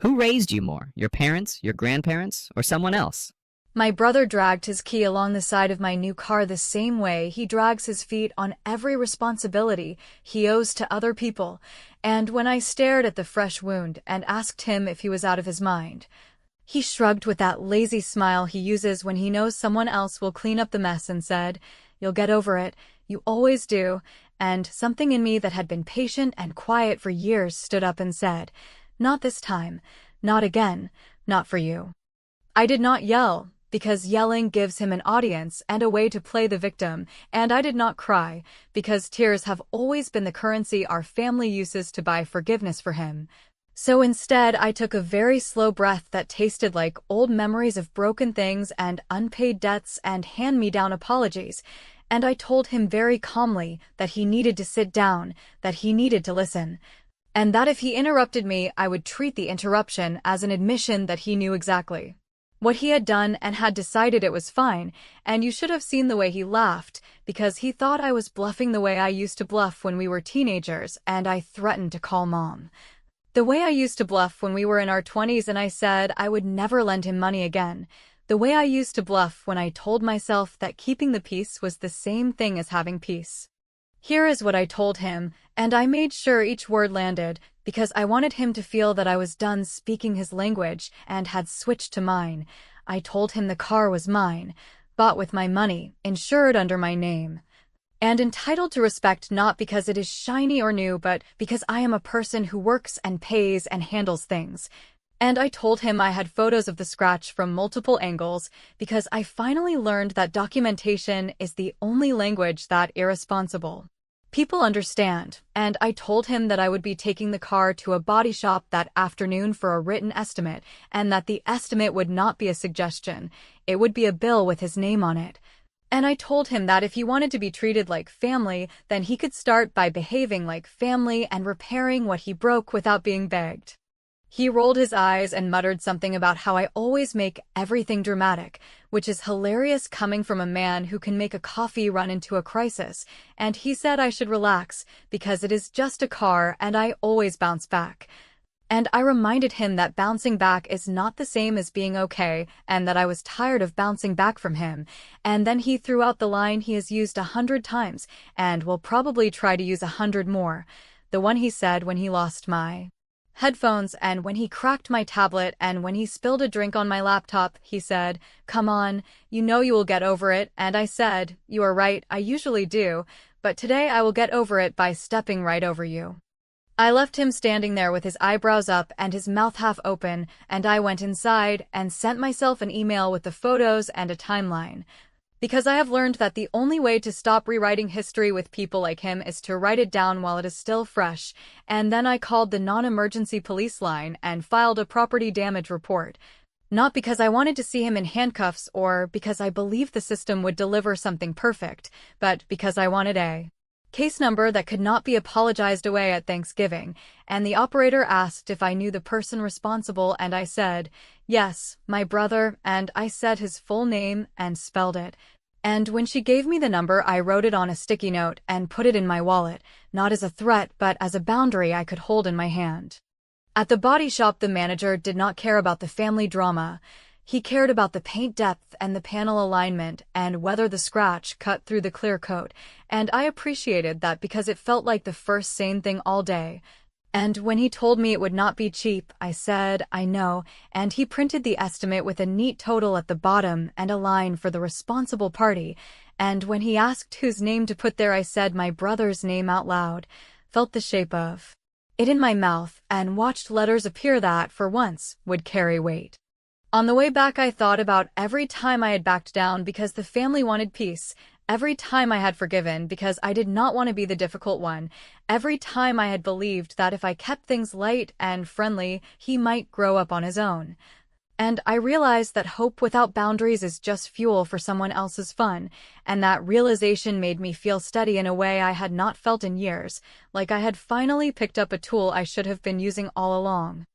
Who raised you more, your parents, your grandparents, or someone else? My brother dragged his key along the side of my new car the same way he drags his feet on every responsibility he owes to other people, and when I stared at the fresh wound and asked him if he was out of his mind, he shrugged with that lazy smile he uses when he knows someone else will clean up the mess and said, "You'll get over it, you always do," and something in me that had been patient and quiet for years stood up and said, "Not this time, not again, not for you." I did not yell, because yelling gives him an audience and a way to play the victim, and I did not cry, because tears have always been the currency our family uses to buy forgiveness for him. So instead, I took a very slow breath that tasted like old memories of broken things and unpaid debts and hand-me-down apologies, and I told him very calmly that he needed to sit down, that he needed to listen, and that if he interrupted me, I would treat the interruption as an admission that he knew exactly what he had done and had decided it was fine, and you should have seen the way he laughed, because he thought I was bluffing the way I used to bluff when we were teenagers, and I threatened to call Mom. The way I used to bluff when we were in our 20s and I said I would never lend him money again. The way I used to bluff when I told myself that keeping the peace was the same thing as having peace. Here is what I told him, and I made sure each word landed, because I wanted him to feel that I was done speaking his language and had switched to mine. I told him the car was mine, bought with my money, insured under my name, and entitled to respect not because it is shiny or new, but because I am a person who works and pays and handles things. And I told him I had photos of the scratch from multiple angles, because I finally learned that documentation is the only language that irresponsible people understand, and I told him that I would be taking the car to a body shop that afternoon for a written estimate, and that the estimate would not be a suggestion, it would be a bill with his name on it. And I told him that if he wanted to be treated like family, then he could start by behaving like family and repairing what he broke without being begged. He rolled his eyes and muttered something about how I always make everything dramatic, which is hilarious coming from a man who can make a coffee run into a crisis, and he said I should relax, because it is just a car and I always bounce back. And I reminded him that bouncing back is not the same as being okay, and that I was tired of bouncing back from him, and then he threw out the line he has used 100 times, and will probably try to use 100 more, the one he said when he lost my headphones, and when he cracked my tablet, and when he spilled a drink on my laptop. He said, "Come on, you know you will get over it," and I said, "You are right, I usually do, but today I will get over it by stepping right over you." I left him standing there with his eyebrows up and his mouth half open, and I went inside and sent myself an email with the photos and a timeline, because I have learned that the only way to stop rewriting history with people like him is to write it down while it is still fresh, and then I called the non-emergency police line and filed a property damage report. Not because I wanted to see him in handcuffs or because I believed the system would deliver something perfect, but because I wanted a case number that could not be apologized away at Thanksgiving, and the operator asked if I knew the person responsible, and I said, "Yes, my brother," and I said his full name and spelled it. And when she gave me the number, I wrote it on a sticky note and put it in my wallet, not as a threat but as a boundary I could hold in my hand. At the body shop, the manager did not care about the family drama. He cared about the paint depth and the panel alignment and whether the scratch cut through the clear coat, and I appreciated that because it felt like the first sane thing all day. And when he told me it would not be cheap, I said, "I know," and he printed the estimate with a neat total at the bottom and a line for the responsible party, and when he asked whose name to put there, I said my brother's name out loud, felt the shape of it in my mouth, and watched letters appear that, for once, would carry weight. On the way back, I thought about every time I had backed down because the family wanted peace, every time I had forgiven because I did not want to be the difficult one, every time I had believed that if I kept things light and friendly, he might grow up on his own. And I realized that hope without boundaries is just fuel for someone else's fun, and that realization made me feel steady in a way I had not felt in years, like I had finally picked up a tool I should have been using all along.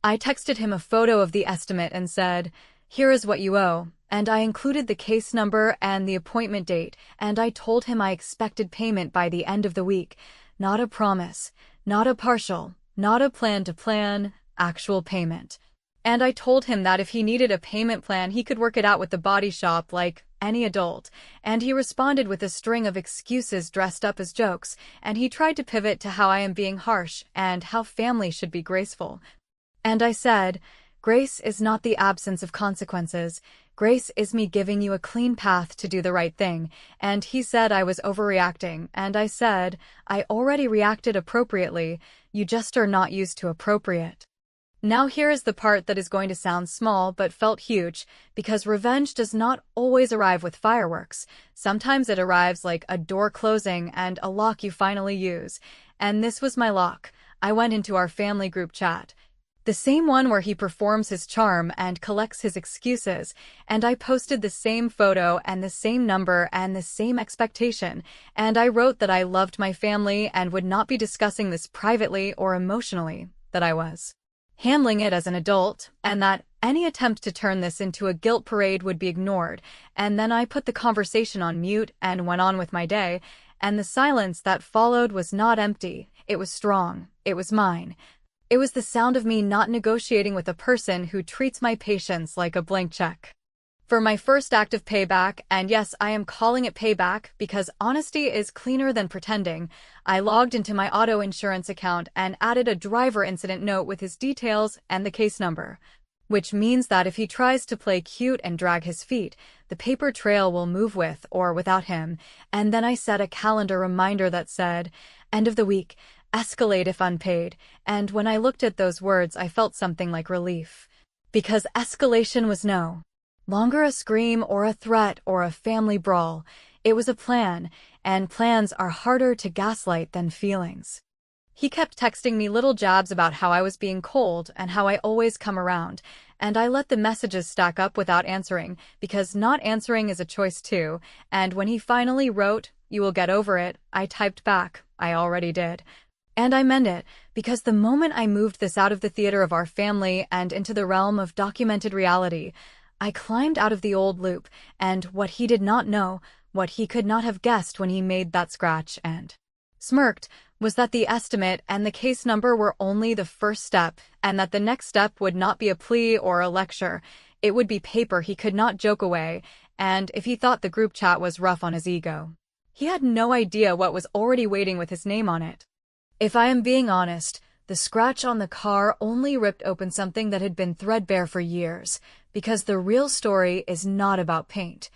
I texted him a photo of the estimate and said, "Here is what you owe," and I included the case number and the appointment date, and I told him I expected payment by the end of the week. Not a promise, not a partial, not a plan to plan, actual payment. And I told him that if he needed a payment plan, he could work it out with the body shop like any adult. And he responded with a string of excuses dressed up as jokes, and he tried to pivot to how I am being harsh and how family should be graceful. And I said, grace is not the absence of consequences. Grace is me giving you a clean path to do the right thing. And he said I was overreacting, and I said, I already reacted appropriately, you just are not used to appropriate. Now here is the part that is going to sound small but felt huge, because revenge does not always arrive with fireworks. Sometimes it arrives like a door closing and a lock you finally use. And this was my lock. I went into our family group chat. The same one where he performs his charm and collects his excuses, and I posted the same photo and the same number and the same expectation, and I wrote that I loved my family and would not be discussing this privately or emotionally, that I was handling it as an adult, and that any attempt to turn this into a guilt parade would be ignored. And then I put the conversation on mute and went on with my day, and the silence that followed was not empty. It was strong. It was mine. It was the sound of me not negotiating with a person who treats my patience like a blank check. For my first act of payback, and yes, I am calling it payback because honesty is cleaner than pretending, I logged into my auto insurance account and added a driver incident note with his details and the case number. Which means that if he tries to play cute and drag his feet, the paper trail will move with or without him. And then I set a calendar reminder that said, end of the week, escalate if unpaid. And when I looked at those words, I felt something like relief. Because escalation was no longer a scream or a threat or a family brawl. It was a plan, and plans are harder to gaslight than feelings. He kept texting me little jabs about how I was being cold and how I always come around, and I let the messages stack up without answering, because not answering is a choice too. And when he finally wrote, "You will get over it," I typed back, "I already did." And I meant it, because the moment I moved this out of the theater of our family and into the realm of documented reality, I climbed out of the old loop, and what he did not know, what he could not have guessed when he made that scratch and smirked, was that the estimate and the case number were only the first step, and that the next step would not be a plea or a lecture. It would be paper he could not joke away, and if he thought the group chat was rough on his ego, he had no idea what was already waiting with his name on it. If I am being honest, the scratch on the car only ripped open something that had been threadbare for years, because the real story is not about paint.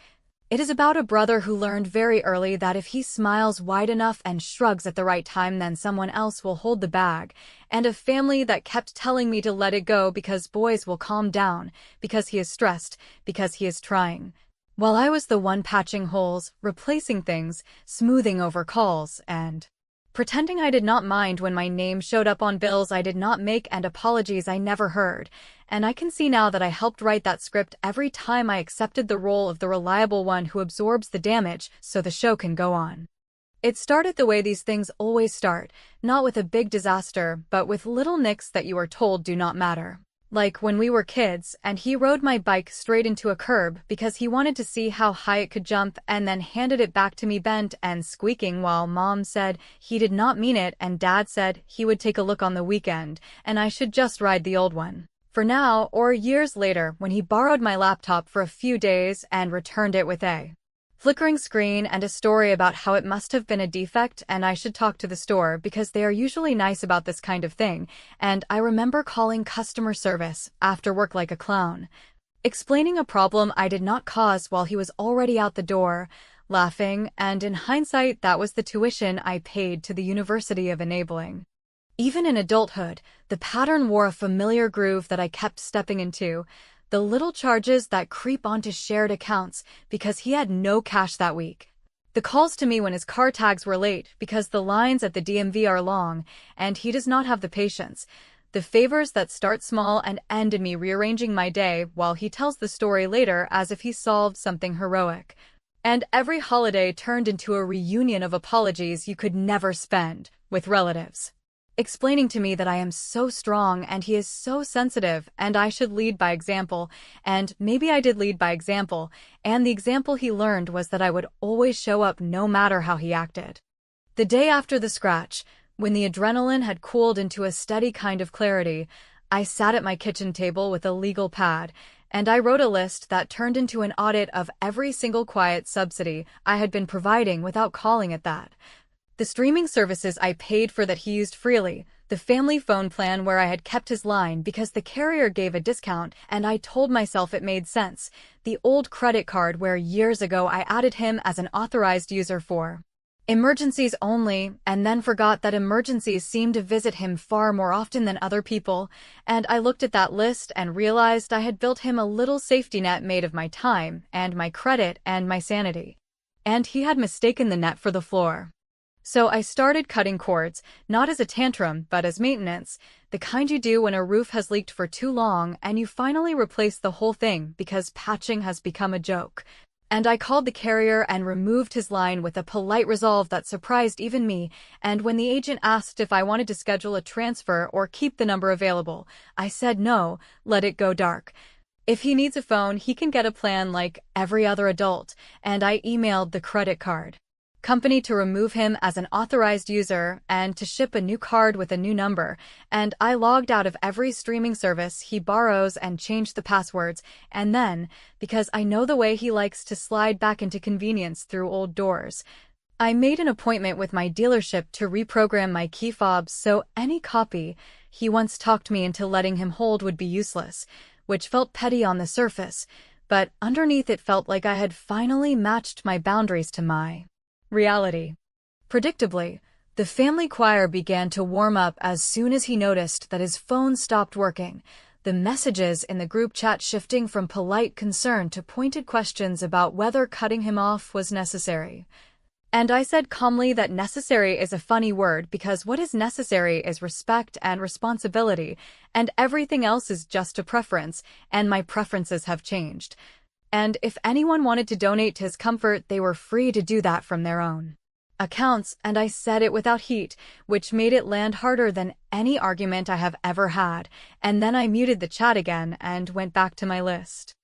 It is about a brother who learned very early that if he smiles wide enough and shrugs at the right time, then someone else will hold the bag, and a family that kept telling me to let it go because boys will calm down, because he is stressed, because he is trying. While I was the one patching holes, replacing things, smoothing over calls, and pretending I did not mind when my name showed up on bills I did not make and apologies I never heard. And I can see now that I helped write that script every time I accepted the role of the reliable one who absorbs the damage so the show can go on. It started the way these things always start, not with a big disaster, but with little nicks that you are told do not matter. Like when we were kids, and he rode my bike straight into a curb because he wanted to see how high it could jump and then handed it back to me bent and squeaking while Mom said he did not mean it and Dad said he would take a look on the weekend and I should just ride the old one. For now, or years later, when he borrowed my laptop for a few days and returned it with a flickering screen and a story about how it must have been a defect and I should talk to the store because they are usually nice about this kind of thing, and I remember calling customer service after work like a clown, explaining a problem I did not cause while he was already out the door, laughing, and in hindsight that was the tuition I paid to the University of Enabling. Even in adulthood, the pattern wore a familiar groove that I kept stepping into, the little charges that creep onto shared accounts because he had no cash that week. The calls to me when his car tags were late because the lines at the DMV are long and he does not have the patience. The favors that start small and end in me rearranging my day while he tells the story later as if he solved something heroic. And every holiday turned into a reunion of apologies you could never spend with relatives, explaining to me that I am so strong and he is so sensitive and I should lead by example, and maybe I did lead by example, and the example he learned was that I would always show up no matter how he acted. The day after the scratch, when the adrenaline had cooled into a steady kind of clarity, I sat at my kitchen table with a legal pad, and I wrote a list that turned into an audit of every single quiet subsidy I had been providing without calling it that. The streaming services I paid for that he used freely, the family phone plan where I had kept his line because the carrier gave a discount and I told myself it made sense, the old credit card where years ago I added him as an authorized user for emergencies only, and then forgot that emergencies seemed to visit him far more often than other people, and I looked at that list and realized I had built him a little safety net made of my time, and my credit, and my sanity. And he had mistaken the net for the floor. So I started cutting cords, not as a tantrum, but as maintenance, the kind you do when a roof has leaked for too long and you finally replace the whole thing because patching has become a joke. And I called the carrier and removed his line with a polite resolve that surprised even me, and when the agent asked if I wanted to schedule a transfer or keep the number available, I said no, let it go dark. If he needs a phone, he can get a plan like every other adult, and I emailed the credit card company to remove him as an authorized user and to ship a new card with a new number, and I logged out of every streaming service he borrows and changed the passwords, and then, because I know the way he likes to slide back into convenience through old doors, I made an appointment with my dealership to reprogram my key fobs so any copy he once talked me into letting him hold would be useless, which felt petty on the surface, but underneath it felt like I had finally matched my boundaries to my reality. Predictably, the family choir began to warm up as soon as he noticed that his phone stopped working, the messages in the group chat shifting from polite concern to pointed questions about whether cutting him off was necessary. And I said calmly that necessary is a funny word because what is necessary is respect and responsibility, and everything else is just a preference, and my preferences have changed. And if anyone wanted to donate to his comfort, they were free to do that from their own accounts, and I said it without heat, which made it land harder than any argument I have ever had, and then I muted the chat again and went back to my list.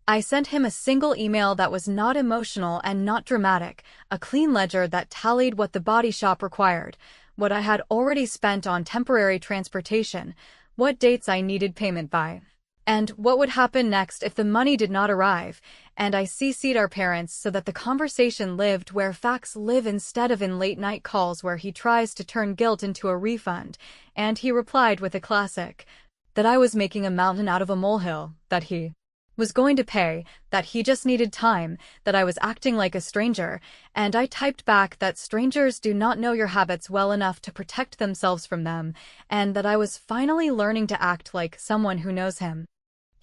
I sent him a single email that was not emotional and not dramatic, a clean ledger that tallied what the body shop required, what I had already spent on temporary transportation, what dates I needed payment by, and what would happen next if the money did not arrive, and I CC'd our parents so that the conversation lived where facts live instead of in late-night calls where he tries to turn guilt into a refund, and he replied with a classic, that I was making a mountain out of a molehill, that he was going to pay, that he just needed time, that I was acting like a stranger, and I typed back that strangers do not know your habits well enough to protect themselves from them, and that I was finally learning to act like someone who knows him.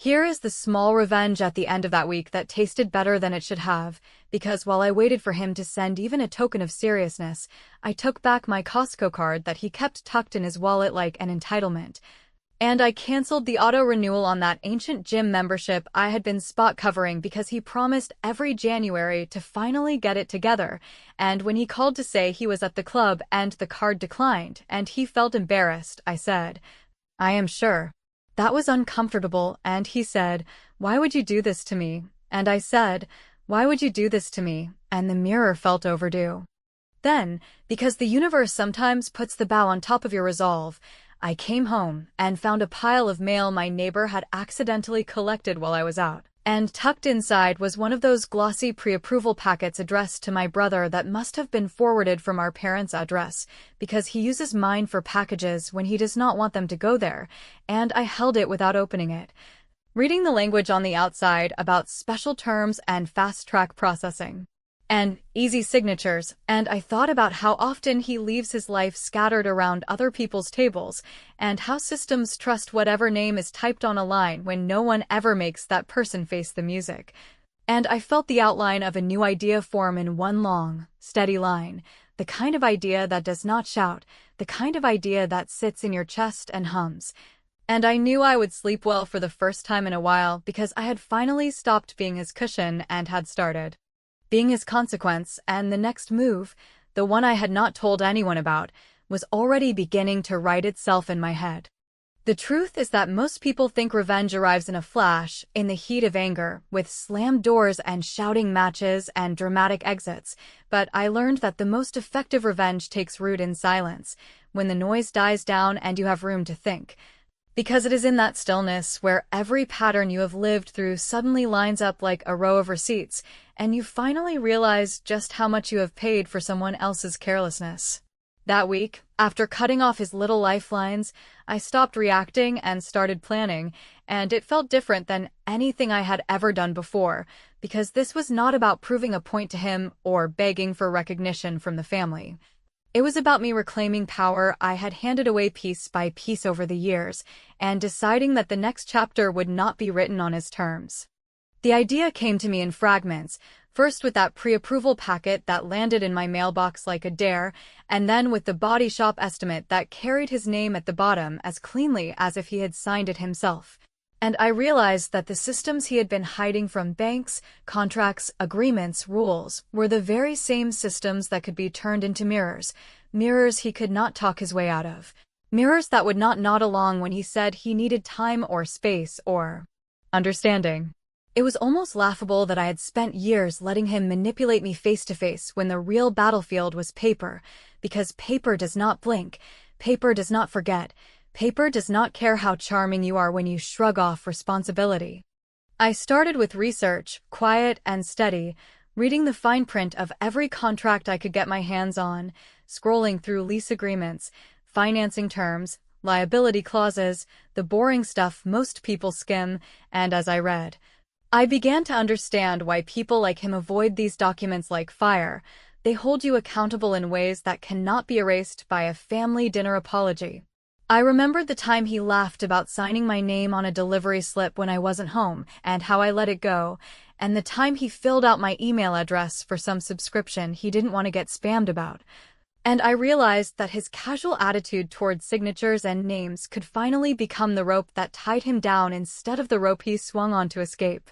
Here is the small revenge at the end of that week that tasted better than it should have, because while I waited for him to send even a token of seriousness, I took back my Costco card that he kept tucked in his wallet like an entitlement. And I canceled the auto-renewal on that ancient gym membership I had been spot covering because he promised every January to finally get it together, and when he called to say he was at the club and the card declined and he felt embarrassed, I said, I am sure. That was uncomfortable, and he said, why would you do this to me? And I said, why would you do this to me? And the mirror felt overdue. Then, because the universe sometimes puts the bow on top of your resolve, I came home and found a pile of mail my neighbor had accidentally collected while I was out. And tucked inside was one of those glossy pre-approval packets addressed to my brother that must have been forwarded from our parents' address, because he uses mine for packages when he does not want them to go there, and I held it without opening it, reading the language on the outside about special terms and fast-track processing and easy signatures, and I thought about how often he leaves his life scattered around other people's tables, and how systems trust whatever name is typed on a line when no one ever makes that person face the music. And I felt the outline of a new idea form in one long, steady line, the kind of idea that does not shout, the kind of idea that sits in your chest and hums. And I knew I would sleep well for the first time in a while because I had finally stopped being his cushion and had started being his consequence, and the next move, the one I had not told anyone about, was already beginning to write itself in my head. The truth is that most people think revenge arrives in a flash, in the heat of anger, with slammed doors and shouting matches and dramatic exits, but I learned that the most effective revenge takes root in silence, when the noise dies down and you have room to think. Because it is in that stillness where every pattern you have lived through suddenly lines up like a row of receipts, and you finally realize just how much you have paid for someone else's carelessness. That week, after cutting off his little lifelines, I stopped reacting and started planning, and it felt different than anything I had ever done before, because this was not about proving a point to him or begging for recognition from the family. It was about me reclaiming power I had handed away piece by piece over the years, and deciding that the next chapter would not be written on his terms. The idea came to me in fragments, first with that pre-approval packet that landed in my mailbox like a dare, and then with the body shop estimate that carried his name at the bottom as cleanly as if he had signed it himself. And I realized that the systems he had been hiding from banks, contracts, agreements, rules, were the very same systems that could be turned into mirrors. Mirrors he could not talk his way out of. Mirrors that would not nod along when he said he needed time or space or understanding. It was almost laughable that I had spent years letting him manipulate me face to face when the real battlefield was paper, because paper does not blink, paper does not forget, paper does not care how charming you are when you shrug off responsibility. I started with research, quiet and steady, reading the fine print of every contract I could get my hands on, scrolling through lease agreements, financing terms, liability clauses, the boring stuff most people skim, and as I read, I began to understand why people like him avoid these documents like fire. They hold you accountable in ways that cannot be erased by a family dinner apology. I remembered the time he laughed about signing my name on a delivery slip when I wasn't home, and how I let it go, and the time he filled out my email address for some subscription he didn't want to get spammed about. And I realized that his casual attitude toward signatures and names could finally become the rope that tied him down instead of the rope he swung on to escape.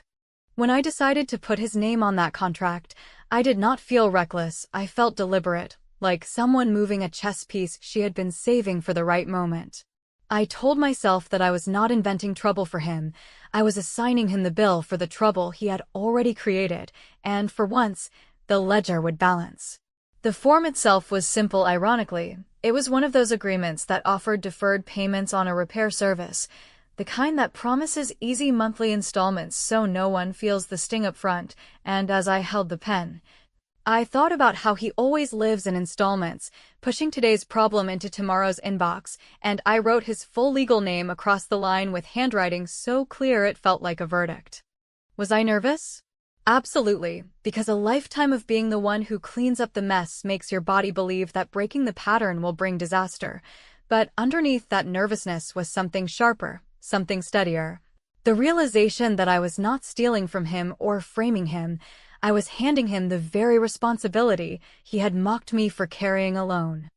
When I decided to put his name on that contract, I did not feel reckless. I felt deliberate, like someone moving a chess piece she had been saving for the right moment. I told myself that I was not inventing trouble for him. I was assigning him the bill for the trouble he had already created, and for once, the ledger would balance. The form itself was simple, ironically. It was one of those agreements that offered deferred payments on a repair service, the kind that promises easy monthly installments so no one feels the sting up front, and as I held the pen, I thought about how he always lives in installments, pushing today's problem into tomorrow's inbox, and I wrote his full legal name across the line with handwriting so clear it felt like a verdict. Was I nervous? Absolutely, because a lifetime of being the one who cleans up the mess makes your body believe that breaking the pattern will bring disaster. But underneath that nervousness was something sharper, something steadier. The realization that I was not stealing from him or framing him. I was handing him the very responsibility he had mocked me for carrying alone.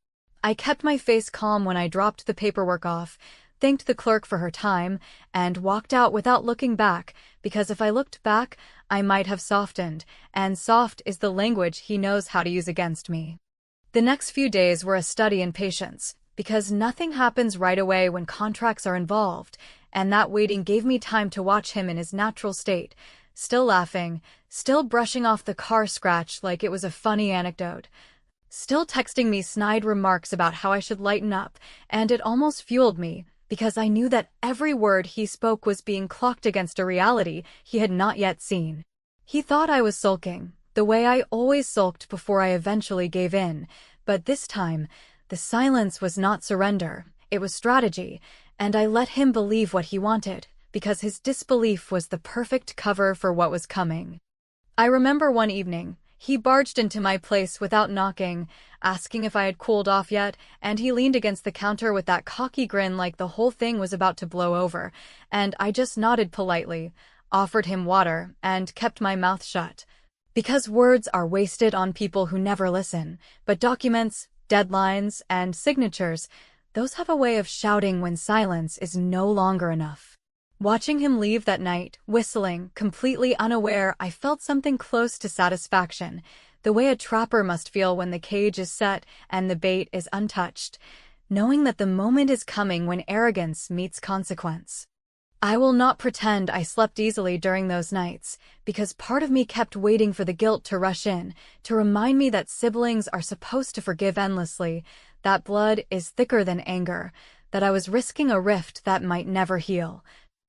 I kept my face calm when I dropped the paperwork off, thanked the clerk for her time, and walked out without looking back, because if I looked back, I might have softened, and soft is the language he knows how to use against me. The next few days were a study in patience, because nothing happens right away when contracts are involved, and that waiting gave me time to watch him in his natural state, still laughing, still brushing off the car scratch like it was a funny anecdote, still texting me snide remarks about how I should lighten up, and it almost fueled me, because I knew that every word he spoke was being clocked against a reality he had not yet seen. He thought I was sulking, the way I always sulked before I eventually gave in, but this time, the silence was not surrender, it was strategy, and I let him believe what he wanted, because his disbelief was the perfect cover for what was coming. I remember one evening, he barged into my place without knocking, asking if I had cooled off yet, and he leaned against the counter with that cocky grin like the whole thing was about to blow over, and I just nodded politely, offered him water, and kept my mouth shut. Because words are wasted on people who never listen, but documents, deadlines, and signatures, those have a way of shouting when silence is no longer enough. Watching him leave that night, whistling, completely unaware, I felt something close to satisfaction, the way a trapper must feel when the cage is set and the bait is untouched, knowing that the moment is coming when arrogance meets consequence. I will not pretend I slept easily during those nights, because part of me kept waiting for the guilt to rush in, to remind me that siblings are supposed to forgive endlessly, that blood is thicker than anger, that I was risking a rift that might never heal.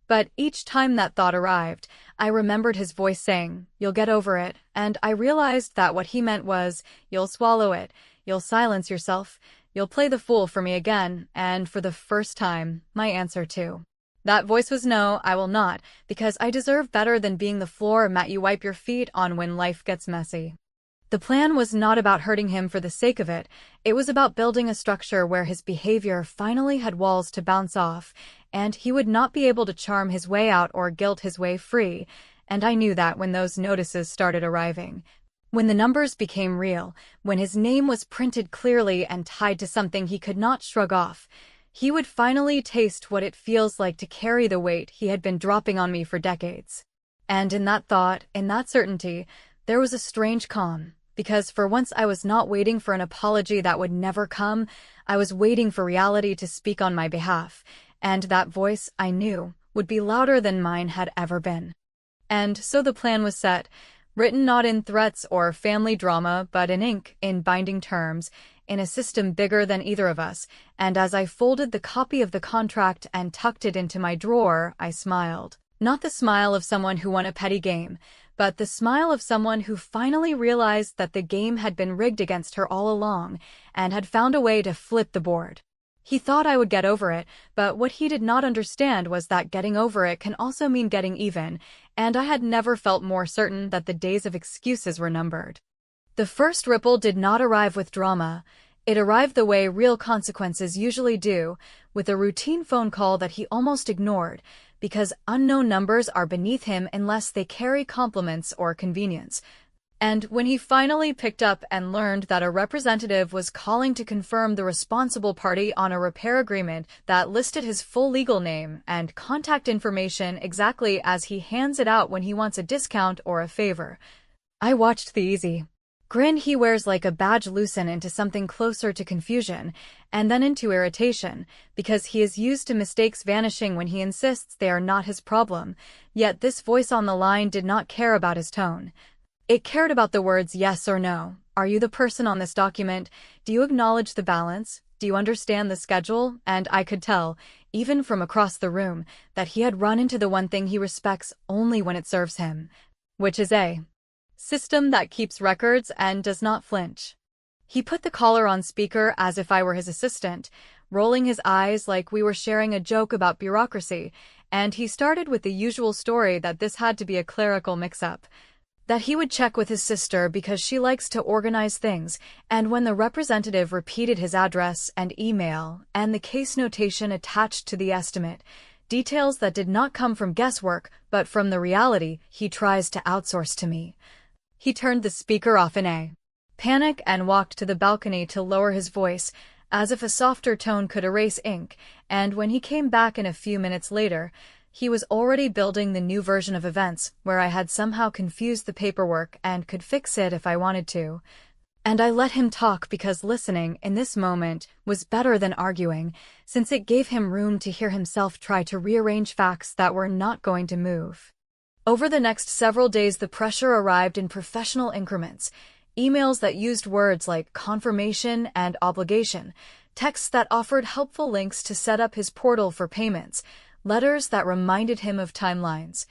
But each time that thought arrived, I remembered his voice saying, "You'll get over it," and I realized that what he meant was, "You'll swallow it, you'll silence yourself, you'll play the fool for me again," and for the first time, my answer too. That voice was no, I will not, because I deserve better than being the floor mat you wipe your feet on when life gets messy. The plan was not about hurting him for the sake of it. It was about building a structure where his behavior finally had walls to bounce off, and he would not be able to charm his way out or guilt his way free. And I knew that when those notices started arriving. When the numbers became real, when his name was printed clearly and tied to something he could not shrug off, he would finally taste what it feels like to carry the weight he had been dropping on me for decades. And in that thought, in that certainty, there was a strange calm. Because for once I was not waiting for an apology that would never come, I was waiting for reality to speak on my behalf, and that voice, I knew, would be louder than mine had ever been. And so the plan was set, written not in threats or family drama, but in ink, in binding terms, in a system bigger than either of us, and as I folded the copy of the contract and tucked it into my drawer, I smiled. Not the smile of someone who won a petty game, but the smile of someone who finally realized that the game had been rigged against her all along, and had found a way to flip the board. He thought I would get over it, but what he did not understand was that getting over it can also mean getting even, and I had never felt more certain that the days of excuses were numbered. The first ripple did not arrive with drama. It arrived the way real consequences usually do, with a routine phone call that he almost ignored, because unknown numbers are beneath him unless they carry compliments or convenience. And when he finally picked up and learned that a representative was calling to confirm the responsible party on a repair agreement that listed his full legal name and contact information exactly as he hands it out when he wants a discount or a favor, I watched the easy grin he wears like a badge loosen into something closer to confusion, and then into irritation, because he is used to mistakes vanishing when he insists they are not his problem. Yet this voice on the line did not care about his tone. It cared about the words yes or no. Are you the person on this document? Do you acknowledge the balance? Do you understand the schedule? And I could tell, even from across the room, that he had run into the one thing he respects only when it serves him, which is a system that keeps records and does not flinch. He put the caller on speaker as if I were his assistant, rolling his eyes like we were sharing a joke about bureaucracy, and he started with the usual story that this had to be a clerical mix-up, that he would check with his sister because she likes to organize things, and when the representative repeated his address and email and the case notation attached to the estimate, details that did not come from guesswork but from the reality he tries to outsource to me. He turned the speaker off in a panic and walked to the balcony to lower his voice, as if a softer tone could erase ink, and when he came back in a few minutes later, he was already building the new version of events, where I had somehow confused the paperwork and could fix it if I wanted to. And I let him talk because listening, in this moment, was better than arguing, since it gave him room to hear himself try to rearrange facts that were not going to move. Over the next several days, the pressure arrived in professional increments. Emails that used words like confirmation and obligation, texts that offered helpful links to set up his portal for payments, letters that reminded him of timelines.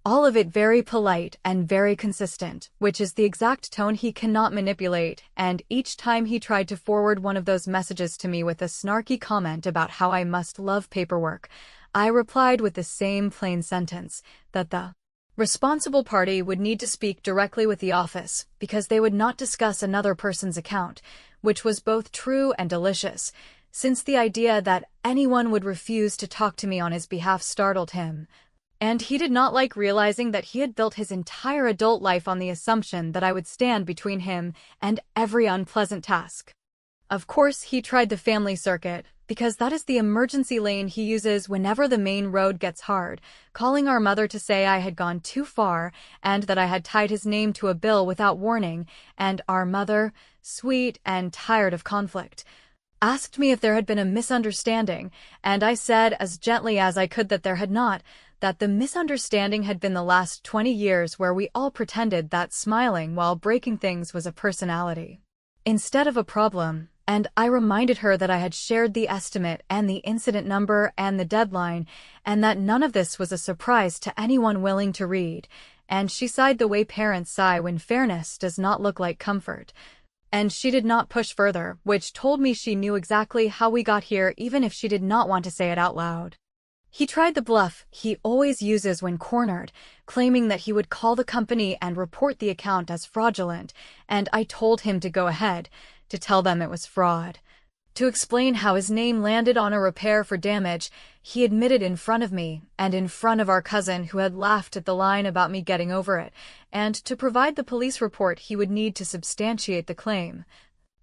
All of it very polite and very consistent, which is the exact tone he cannot manipulate, and each time he tried to forward one of those messages to me with a snarky comment about how I must love paperwork, I replied with the same plain sentence, that the responsible party would need to speak directly with the office, because they would not discuss another person's account, which was both true and delicious, since the idea that anyone would refuse to talk to me on his behalf startled him. And he did not like realizing that he had built his entire adult life on the assumption that I would stand between him and every unpleasant task. Of course, he tried the family circuit, because that is the emergency lane he uses whenever the main road gets hard, calling our mother to say I had gone too far and that I had tied his name to a bill without warning, and our mother, sweet and tired of conflict, asked me if there had been a misunderstanding, and I said as gently as I could that there had not, that the misunderstanding had been the last 20 years where we all pretended that smiling while breaking things was a personality instead of a problem, And I reminded her that I had shared the estimate and the incident number and the deadline, and that none of this was a surprise to anyone willing to read. And she sighed the way parents sigh when fairness does not look like comfort. And she did not push further, which told me she knew exactly how we got here even if she did not want to say it out loud. He tried the bluff he always uses when cornered, claiming that he would call the company and report the account as fraudulent, and I told him to go ahead, to tell them it was fraud. To explain how his name landed on a repair for damage, he admitted in front of me and in front of our cousin who had laughed at the line about me getting over it, and to provide the police report he would need to substantiate the claim.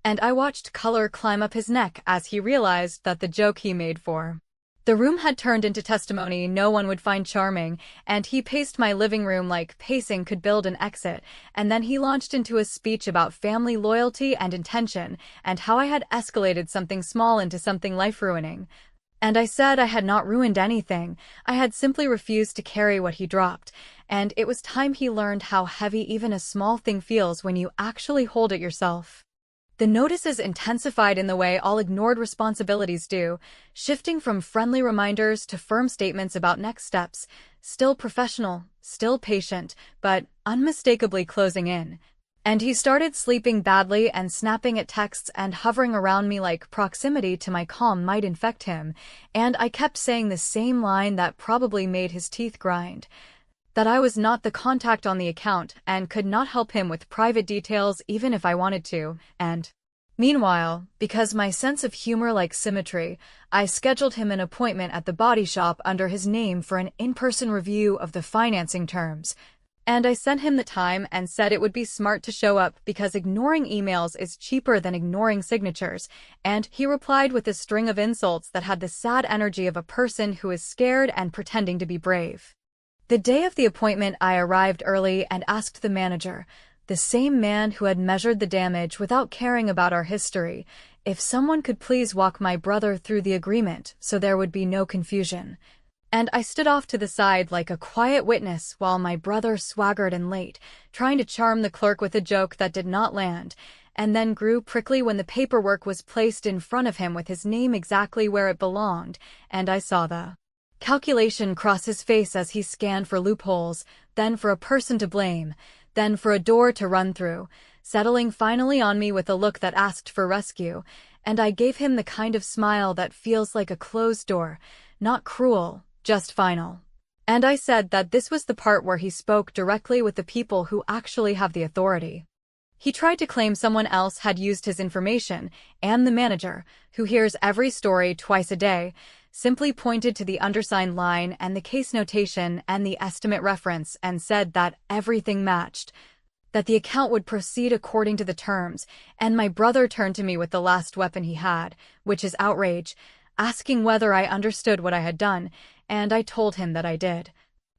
And I watched color climb up his neck as he realized that the joke he made for the room had turned into testimony no one would find charming, and he paced my living room like pacing could build an exit, and then he launched into a speech about family loyalty and intention, and how I had escalated something small into something life-ruining. And I said I had not ruined anything, I had simply refused to carry what he dropped, and it was time he learned how heavy even a small thing feels when you actually hold it yourself. The notices intensified in the way all ignored responsibilities do, shifting from friendly reminders to firm statements about next steps, still professional, still patient, but unmistakably closing in. And he started sleeping badly and snapping at texts and hovering around me like proximity to my calm might infect him, and I kept saying the same line that probably made his teeth grind. That I was not the contact on the account and could not help him with private details even if I wanted to, and meanwhile, because my sense of humor likes symmetry, I scheduled him an appointment at the body shop under his name for an in-person review of the financing terms. And I sent him the time and said it would be smart to show up because ignoring emails is cheaper than ignoring signatures, and he replied with a string of insults that had the sad energy of a person who is scared and pretending to be brave. The day of the appointment, I arrived early and asked the manager, the same man who had measured the damage without caring about our history, if someone could please walk my brother through the agreement so there would be no confusion. And I stood off to the side like a quiet witness while my brother swaggered in late, trying to charm the clerk with a joke that did not land, and then grew prickly when the paperwork was placed in front of him with his name exactly where it belonged, and I saw the calculation cross his face as he scanned for loopholes, then for a person to blame, then for a door to run through, settling finally on me with a look that asked for rescue, and I gave him the kind of smile that feels like a closed door, not cruel, just final. And I said that this was the part where he spoke directly with the people who actually have the authority. He tried to claim someone else had used his information, and the manager, who hears every story twice a day, simply pointed to the undersigned line and the case notation and the estimate reference and said that everything matched, that the account would proceed according to the terms, and my brother turned to me with the last weapon he had, which is outrage, asking whether I understood what I had done, and I told him that I did.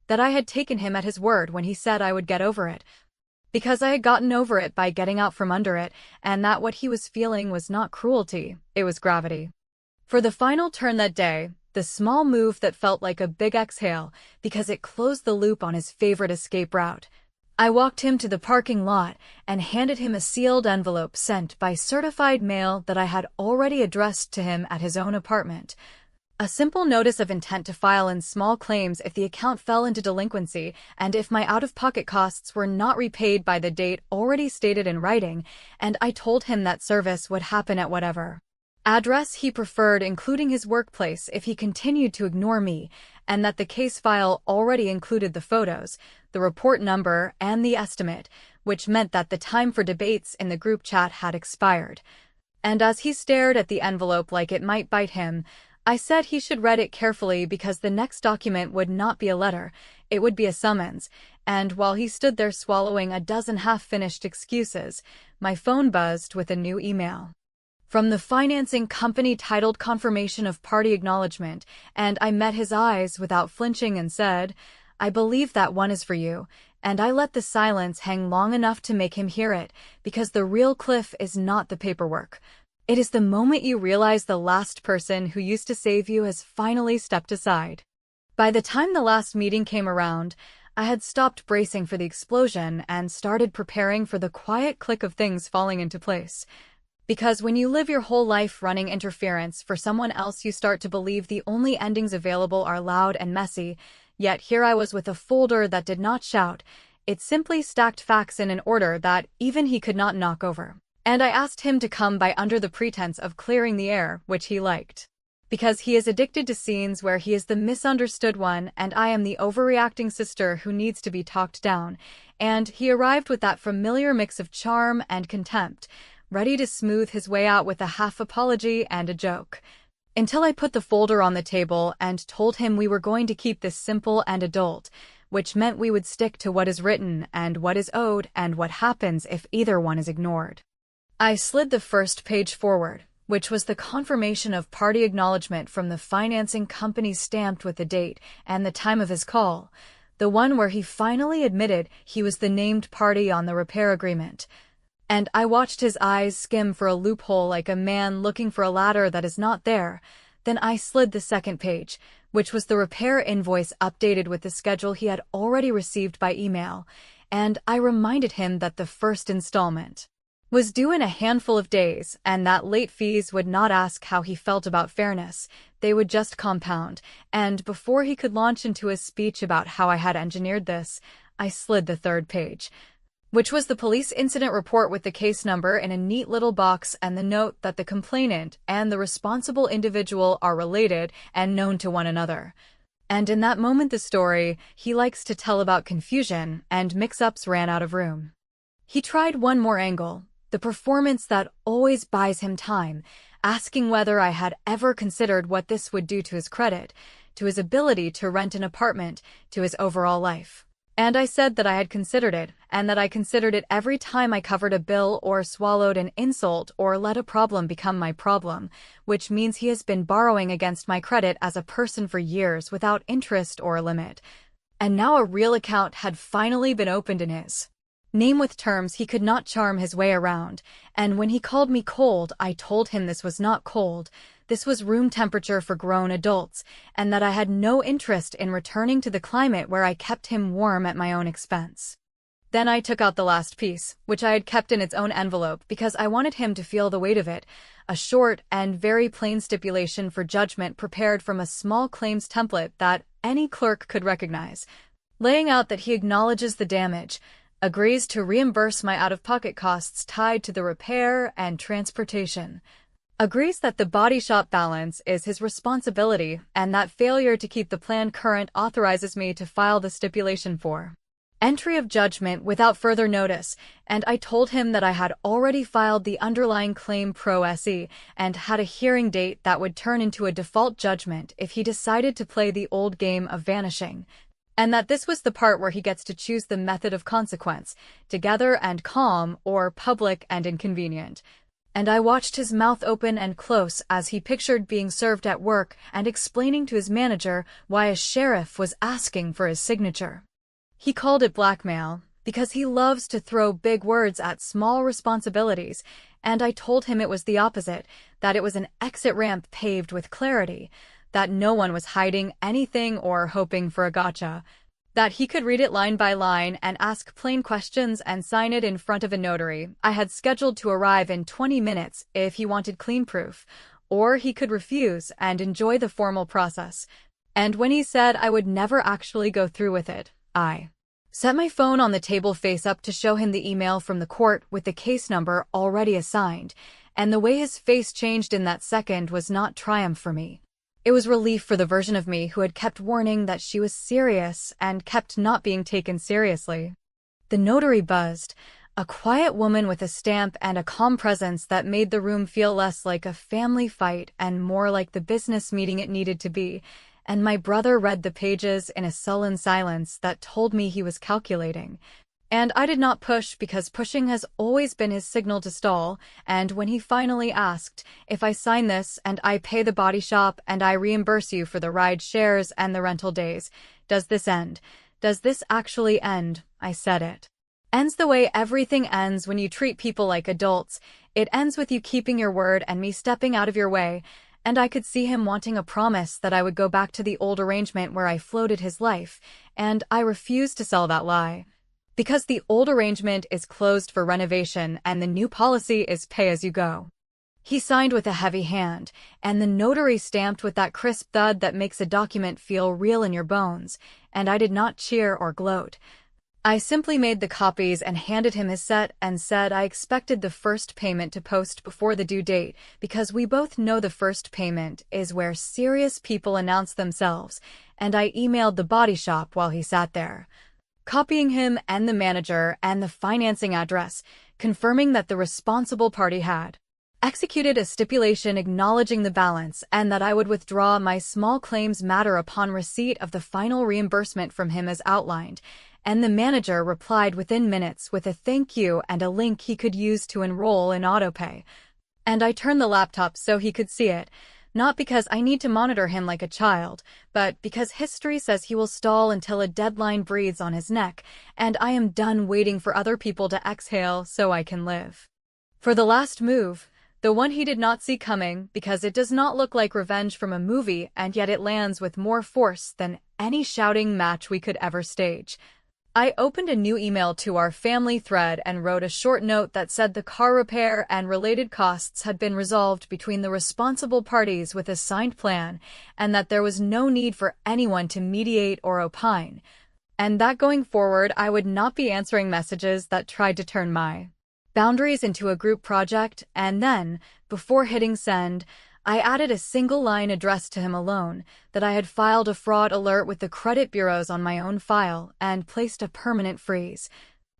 That I had taken him at his word when he said I would get over it. Because I had gotten over it by getting out from under it, and that what he was feeling was not cruelty, it was gravity. For the final turn that day, the small move that felt like a big exhale because it closed the loop on his favorite escape route, I walked him to the parking lot and handed him a sealed envelope sent by certified mail that I had already addressed to him at his own apartment. A simple notice of intent to file in small claims if the account fell into delinquency and if my out-of-pocket costs were not repaid by the date already stated in writing, and I told him that service would happen at whatever address he preferred, including his workplace if he continued to ignore me, and that the case file already included the photos, the report number, and the estimate, which meant that the time for debates in the group chat had expired. And as he stared at the envelope like it might bite him, I said he should read it carefully because the next document would not be a letter, it would be a summons, and while he stood there swallowing a dozen half-finished excuses, my phone buzzed with a new email from the financing company titled Confirmation of Party Acknowledgement, and I met his eyes without flinching and said, "I believe that one is for you," and I let the silence hang long enough to make him hear it, because the real cliff is not the paperwork. It is the moment you realize the last person who used to save you has finally stepped aside. By the time the last meeting came around, I had stopped bracing for the explosion and started preparing for the quiet click of things falling into place. Because when you live your whole life running interference for someone else, you start to believe the only endings available are loud and messy. Yet here I was with a folder that did not shout. It simply stacked facts in an order that even he could not knock over. And I asked him to come by under the pretense of clearing the air, which he liked. Because he is addicted to scenes where he is the misunderstood one and I am the overreacting sister who needs to be talked down. And he arrived with that familiar mix of charm and contempt, ready to smooth his way out with a half apology and a joke. Until I put the folder on the table and told him we were going to keep this simple and adult, which meant we would stick to what is written and what is owed and what happens if either one is ignored. I slid the first page forward, which was the confirmation of party acknowledgement from the financing company stamped with the date and the time of his call, the one where he finally admitted he was the named party on the repair agreement. And I watched his eyes skim for a loophole like a man looking for a ladder that is not there. Then I slid the second page, which was the repair invoice updated with the schedule he had already received by email, and I reminded him that the first installment was due in a handful of days, and that late fees would not ask how he felt about fairness, they would just compound, and before he could launch into a speech about how I had engineered this, I slid the third page, which was the police incident report with the case number in a neat little box and the note that the complainant and the responsible individual are related and known to one another. And in that moment the story he likes to tell about confusion and mix-ups ran out of room. He tried one more angle, the performance that always buys him time, asking whether I had ever considered what this would do to his credit, to his ability to rent an apartment, to his overall life. And I said that I had considered it, and that I considered it every time I covered a bill or swallowed an insult or let a problem become my problem, which means he has been borrowing against my credit as a person for years without interest or limit. And now a real account had finally been opened in his name with terms he could not charm his way around, and when he called me cold, I told him this was not cold. This was room temperature for grown adults, and that I had no interest in returning to the climate where I kept him warm at my own expense. Then I took out the last piece, which I had kept in its own envelope because I wanted him to feel the weight of it, a short and very plain stipulation for judgment prepared from a small claims template that any clerk could recognize, laying out that he acknowledges the damage, agrees to reimburse my out-of-pocket costs tied to the repair and transportation, agrees that the body shop balance is his responsibility and that failure to keep the plan current authorizes me to file the stipulation for entry of judgment without further notice, and I told him that I had already filed the underlying claim pro se and had a hearing date that would turn into a default judgment if he decided to play the old game of vanishing, and that this was the part where he gets to choose the method of consequence, together and calm or public and inconvenient. And I watched his mouth open and close as he pictured being served at work and explaining to his manager why a sheriff was asking for his signature. He called it blackmail because he loves to throw big words at small responsibilities, and I told him it was the opposite, that it was an exit ramp paved with clarity, that no one was hiding anything or hoping for a gotcha, that he could read it line by line and ask plain questions and sign it in front of a notary. I had scheduled to arrive in 20 minutes if he wanted clean proof, or he could refuse and enjoy the formal process. And when he said I would never actually go through with it, I set my phone on the table face up to show him the email from the court with the case number already assigned, and the way his face changed in that second was not triumph for me. It was relief for the version of me who had kept warning that she was serious and kept not being taken seriously. The notary buzzed, a quiet woman with a stamp and a calm presence that made the room feel less like a family fight and more like the business meeting it needed to be, and my brother read the pages in a sullen silence that told me he was calculating. And I did not push because pushing has always been his signal to stall, and when he finally asked, if I sign this and I pay the body shop and I reimburse you for the ride shares and the rental days, does this end? Does this actually end? I said it ends the way everything ends when you treat people like adults. It ends with you keeping your word and me stepping out of your way, and I could see him wanting a promise that I would go back to the old arrangement where I floated his life, and I refused to sell that lie. because the old arrangement is closed for renovation and the new policy is pay as you go. He signed with a heavy hand, and the notary stamped with that crisp thud that makes a document feel real in your bones, and I did not cheer or gloat. I simply made the copies and handed him his set and said I expected the first payment to post before the due date because we both know the first payment is where serious people announce themselves, and I emailed the body shop while he sat there, copying him and the manager and the financing address, confirming that the responsible party had executed a stipulation acknowledging the balance and that I would withdraw my small claims matter upon receipt of the final reimbursement from him as outlined, and the manager replied within minutes with a thank you and a link he could use to enroll in autopay. And I turned the laptop so he could see it, not because I need to monitor him like a child, but because history says he will stall until a deadline breathes on his neck, and I am done waiting for other people to exhale so I can live. For the last move, the one he did not see coming because it does not look like revenge from a movie and yet it lands with more force than any shouting match we could ever stage. I opened a new email to our family thread and wrote a short note that said the car repair and related costs had been resolved between the responsible parties with a signed plan and that there was no need for anyone to mediate or opine, and that going forward I would not be answering messages that tried to turn my boundaries into a group project, and then, before hitting send, I added a single line addressed to him alone, that I had filed a fraud alert with the credit bureaus on my own file and placed a permanent freeze,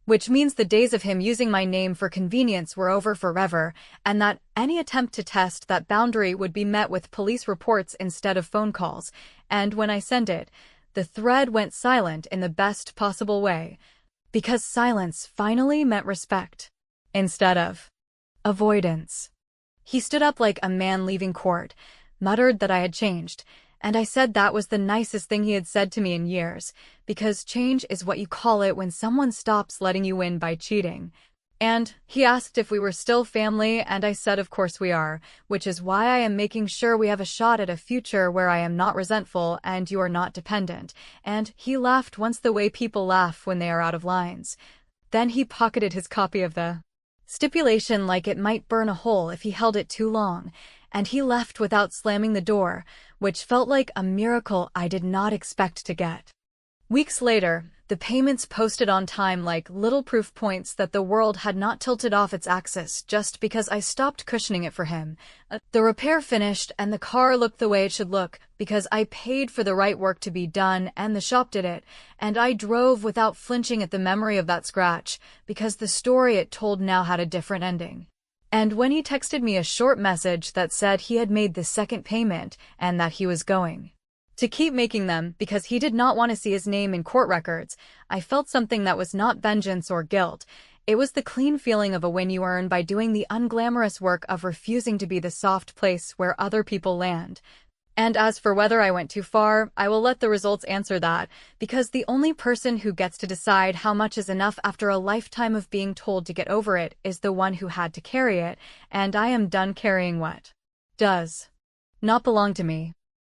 which means the days of him using my name for convenience were over forever, and that any attempt to test that boundary would be met with police reports instead of phone calls, and when I sent it, the thread went silent in the best possible way, because silence finally meant respect instead of avoidance. He stood up like a man leaving court, muttered that I had changed, and I said that was the nicest thing he had said to me in years, because change is what you call it when someone stops letting you win by cheating. And he asked if we were still family, and I said of course we are, which is why I am making sure we have a shot at a future where I am not resentful and you are not dependent. And he laughed once the way people laugh when they are out of lines. Then he pocketed his copy of the stipulation like it might burn a hole if he held it too long, and he left without slamming the door, which felt like a miracle I did not expect to get. Weeks later, the payments posted on time like little proof points that the world had not tilted off its axis just because I stopped cushioning it for him. The repair finished and the car looked the way it should look because I paid for the right work to be done and the shop did it, and I drove without flinching at the memory of that scratch because the story it told now had a different ending. And when he texted me a short message that said he had made the second payment and that he was going to keep making them because he did not want to see his name in court records, I felt something that was not vengeance or guilt. It was the clean feeling of a win you earn by doing the unglamorous work of refusing to be the soft place where other people land. And as for whether I went too far, I will let the results answer that, because the only person who gets to decide how much is enough after a lifetime of being told to get over it is the one who had to carry it, and I am done carrying what does not belong to me.